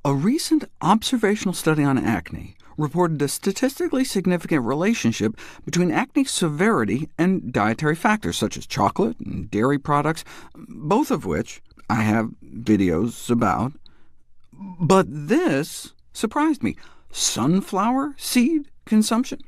A recent observational study on acne reported a statistically significant relationship between acne severity and dietary factors such as chocolate and dairy products, both of which I have videos about. But this surprised me. Sunflower seed consumption?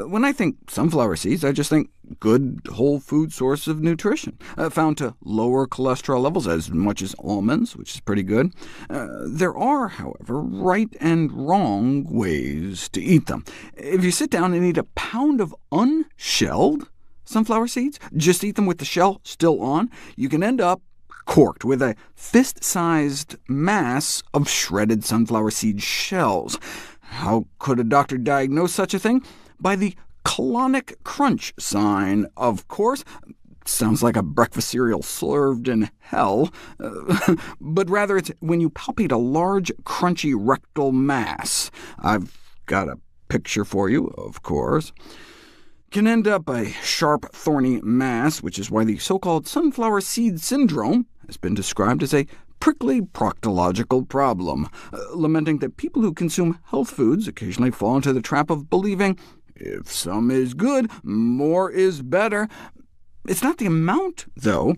When I think sunflower seeds, I just think good whole food source of nutrition, found to lower cholesterol levels as much as almonds, which is pretty good. There are, however, right and wrong ways to eat them. If you sit down and eat a pound of unshelled sunflower seeds, just eat them with the shell still on, you can end up corked with a fist-sized mass of shredded sunflower seed shells. How could a doctor diagnose such a thing? By the colonic crunch sign, of course. Sounds like a breakfast cereal served in hell, but rather it's when you palpate a large, crunchy rectal mass. I've got a picture for you, of course. Can end up a sharp, thorny mass, which is why the so-called sunflower seed syndrome has been described as a prickly proctological problem, lamenting that people who consume health foods occasionally fall into the trap of believing if some is good, more is better. It's not the amount, though.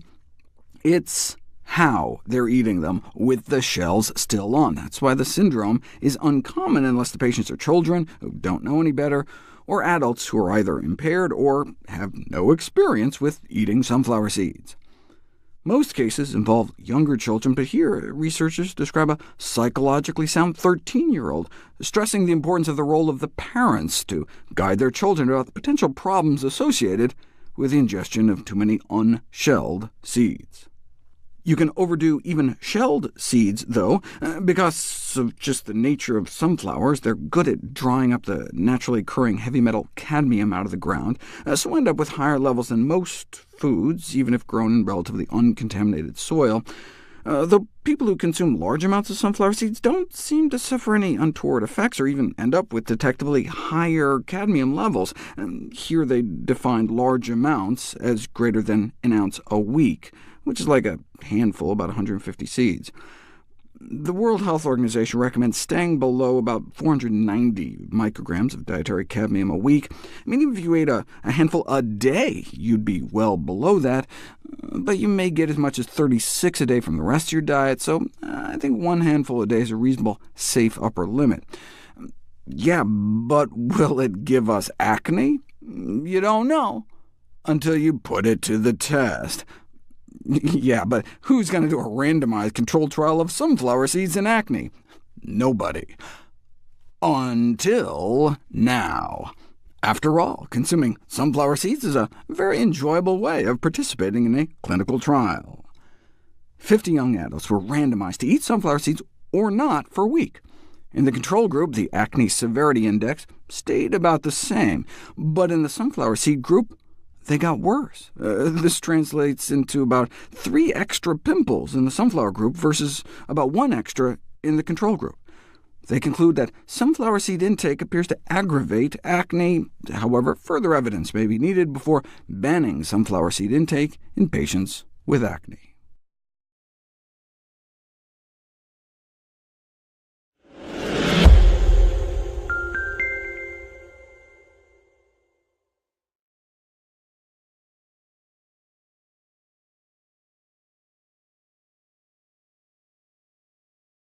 It's how they're eating them, with the shells still on. That's why the syndrome is uncommon unless the patients are children who don't know any better, or adults who are either impaired or have no experience with eating sunflower seeds. Most cases involve younger children, but here researchers describe a psychologically sound 13-year-old, stressing the importance of the role of the parents to guide their children about the potential problems associated with the ingestion of too many unshelled seeds. You can overdo even shelled seeds, though, because of just the nature of sunflowers. They're good at drying up the naturally occurring heavy metal cadmium out of the ground, so end up with higher levels than most foods, even if grown in relatively uncontaminated soil. Though people who consume large amounts of sunflower seeds don't seem to suffer any untoward effects, or even end up with detectably higher cadmium levels. Here they defined large amounts as greater than an ounce a week, which is like a handful, about 150 seeds. The World Health Organization recommends staying below about 490 micrograms of dietary cadmium a week. I mean, even if you ate a handful a day, you'd be well below that, but you may get as much as 36 a day from the rest of your diet, so I think one handful a day is a reasonable, safe upper limit. Yeah, but will it give us acne? You don't know until you put it to the test. Yeah, but who's going to do a randomized controlled trial of sunflower seeds and acne? Nobody. Until now. After all, consuming sunflower seeds is a very enjoyable way of participating in a clinical trial. 50 young adults were randomized to eat sunflower seeds or not for a week. In the control group, the acne severity index stayed about the same, but in the sunflower seed group, they got worse. This translates into about 3 extra pimples in the sunflower group versus about 1 extra in the control group. They conclude that sunflower seed intake appears to aggravate acne. However, further evidence may be needed before banning sunflower seed intake in patients with acne.